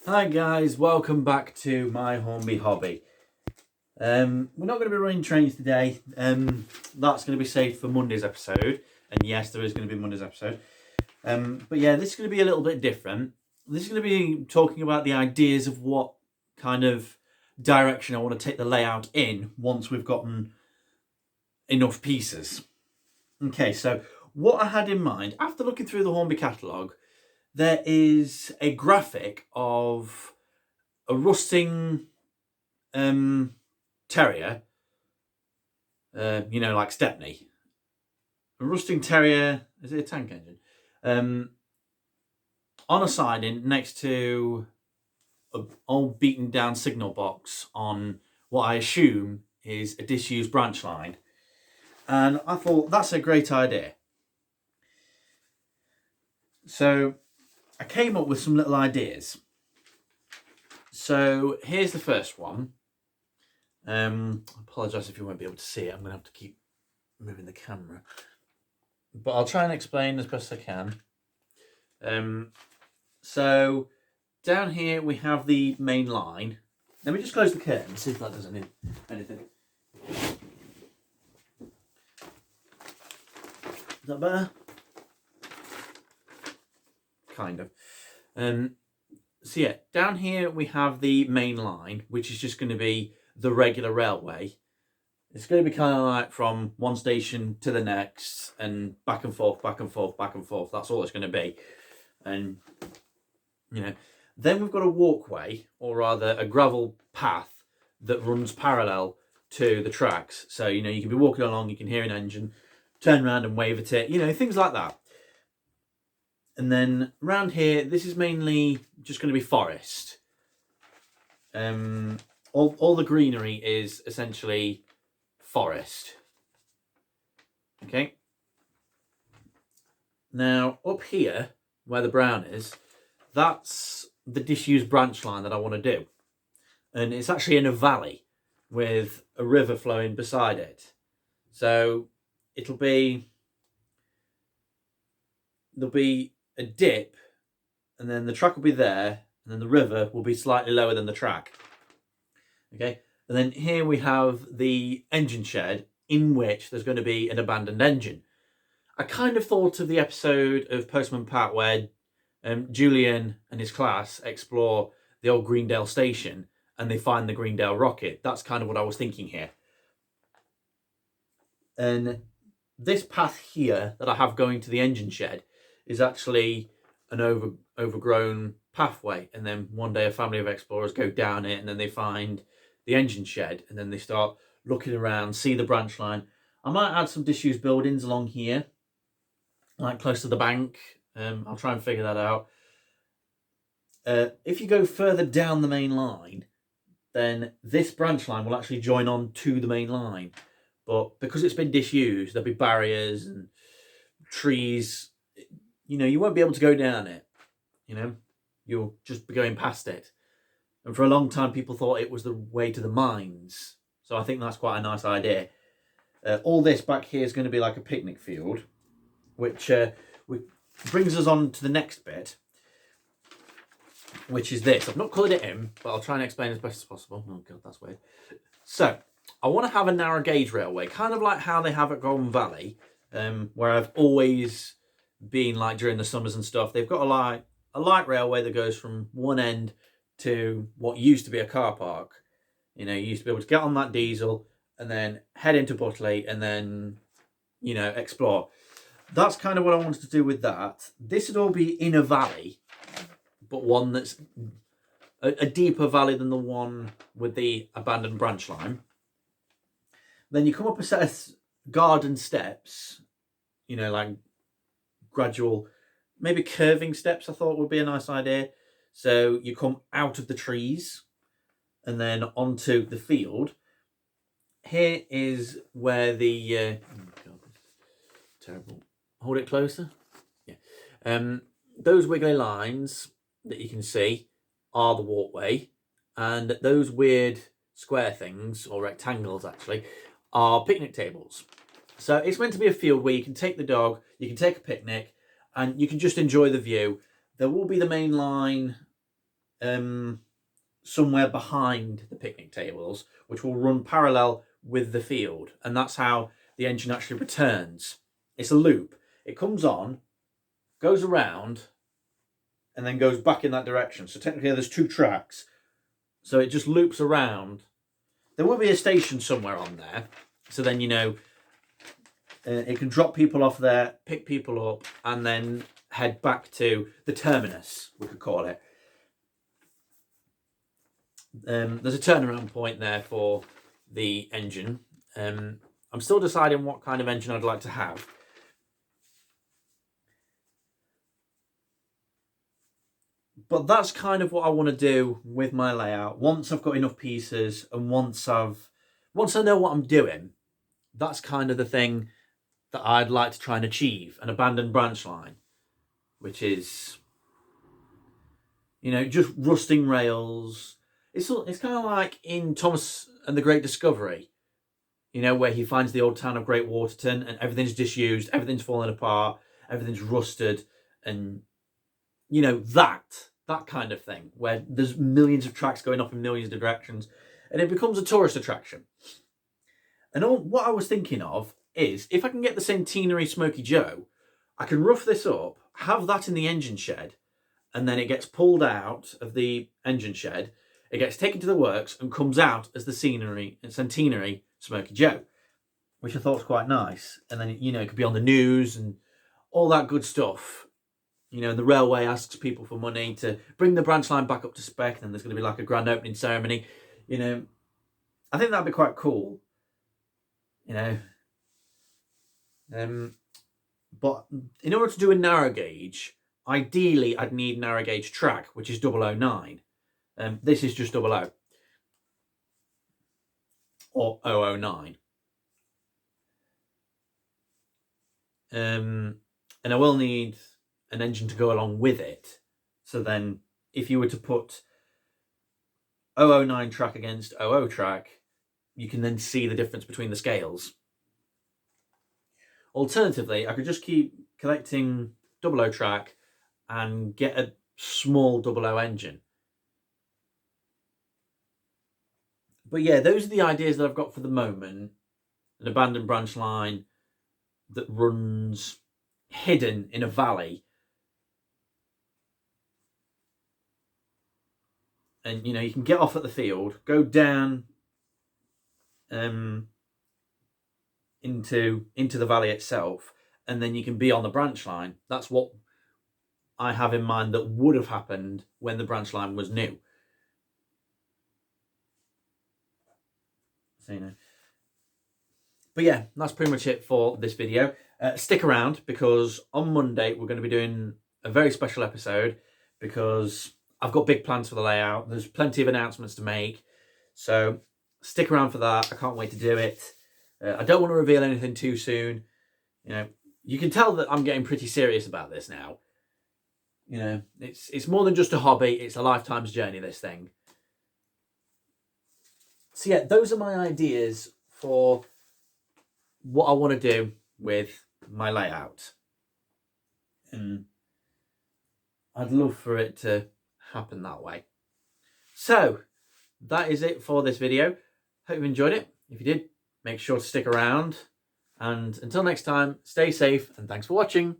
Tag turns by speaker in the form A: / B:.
A: Hi guys, welcome back to my Hornby hobby. We're not going to be running trains today. That's going to be saved for Monday's episode. And yes, there is going to be Monday's episode. But yeah, this is going to be a little bit different. This is going to be talking about the ideas of what kind of direction I want to take the layout in once we've gotten enough pieces. Okay, so what I had in mind, after looking through the Hornby catalogue, there is a graphic of a rusting terrier, like Stepney. A rusting terrier, is it a tank engine? On a siding next to an old beaten down signal box on what I assume is a disused branch line. And I thought that's a great idea. So I came up with some little ideas. So here's the first one. I apologise if you won't be able to see it. I'm going to have to keep moving the camera. But I'll try and explain as best I can. So down here we have the main line. Let me just close the curtain and see if that does anything. Is that better? Kind of. So yeah, down here we have the main line, which is just going to be the regular railway. It's going to be kind of like from one station to the next and back and forth, back and forth, back and forth. That's all it's going to be. And, then we've got a walkway, or rather a gravel path that runs parallel to the tracks. So, you can be walking along, you can hear an engine, turn around and wave at it, things like that. And then around here, this is mainly just going to be forest. All the greenery is essentially forest. Okay. Now up here where the brown is, that's the disused branch line that I want to do, and it's actually in a valley with a river flowing beside it. So there'll be a dip, and then the track will be there, and then the river will be slightly lower than the track. Okay. And then here we have the engine shed, in which there's going to be an abandoned engine. I kind of thought of the episode of Postman Pat where Julian and his class explore the old Greendale station and they find the Greendale rocket. That's kind of what I was thinking here. And this path here that I have going to the engine shed is actually an overgrown pathway. And then one day a family of explorers go down it and then they find the engine shed, and then they start looking around, see the branch line. I might add some disused buildings along here, like close to the bank. I'll try and figure that out. If you go further down the main line, then this branch line will actually join on to the main line. But because it's been disused, there'll be barriers and trees. You won't be able to go down it. You'll just be going past it. And for a long time, people thought it was the way to the mines. So I think that's quite a nice idea. All this back here is going to be like a picnic field, which brings us on to the next bit, which is this. I've not coloured it in, but I'll try and explain as best as possible. Oh, God, that's weird. So I want to have a narrow gauge railway, kind of like how they have at Golden Valley, where I've always been like during the summers and stuff. They've got a light railway that goes from one end to what used to be a car park. You used to be able to get on that diesel and then head into Butley and then, explore. That's kind of what I wanted to do with that. This would all be in a valley, but one that's a deeper valley than the one with the abandoned branch line. Then you come up a set of garden steps, like gradual, maybe curving steps, I thought would be a nice idea. So you come out of the trees and then onto the field. Here is where the oh God, terrible. Hold it closer. Yeah. Those wiggly lines that you can see are the walkway, and those weird square things, or rectangles actually, are picnic tables. So it's meant to be a field where you can take the dog, you can take a picnic, and you can just enjoy the view. There will be the main line somewhere behind the picnic tables, which will run parallel with the field. And that's how the engine actually returns. It's a loop. It comes on, goes around, and then goes back in that direction. So technically there's 2 tracks. So it just loops around. There will be a station somewhere on there. So then, you know, it can drop people off there, pick people up, and then head back to the terminus, we could call it. There's a turnaround point there for the engine. I'm still deciding what kind of engine I'd like to have. But that's kind of what I want to do with my layout. Once I've got enough pieces and once I know what I'm doing, that's kind of the thing that I'd like to try and achieve, an abandoned branch line, which is, you know, just rusting rails. It's kind of like in Thomas and the Great Discovery, you know, where he finds the old town of Great Waterton and everything's disused, everything's falling apart, everything's rusted, and, you know, that kind of thing, where there's millions of tracks going off in millions of directions, and it becomes a tourist attraction. And what I was thinking of is, if I can get the centenary Smoky Joe, I can rough this up, have that in the engine shed, and then it gets pulled out of the engine shed, it gets taken to the works and comes out as the centenary Smoky Joe, which I thought was quite nice. And then, you know, it could be on the news and all that good stuff. You know, the railway asks people for money to bring the branch line back up to spec, and then there's going to be like a grand opening ceremony. You know, I think that'd be quite cool. You know, but in order to do a narrow gauge, ideally I'd need narrow gauge track, which is 009. This is just 00 or 009. And I will need an engine to go along with it. So then if you were to put 009 track against 00 track, you can then see the difference between the scales. Alternatively, I could just keep collecting 00 track and get a small 00 engine. But yeah, those are the ideas that I've got for the moment. An abandoned branch line that runs hidden in a valley. And, you know, you can get off at the field, go down into the valley itself, and then you can be on the branch line. That's what I have in mind that would have happened when the branch line was new. So, you know. But yeah, that's pretty much it for this video. Stick around, because on Monday we're going to be doing a very special episode, because I've got big plans for the layout. There's plenty of announcements to make. So stick around for that. I can't wait to do it. I don't want to reveal anything too soon. You know, you can tell that I'm getting pretty serious about this now. You know, it's more than just a hobby. It's a lifetime's journey, this thing. So yeah, those are my ideas for what I want to do with my layout. And I'd love for it to happen that way. So that is it for this video. Hope you enjoyed it. If you did, make sure to stick around. And until next time, stay safe and thanks for watching.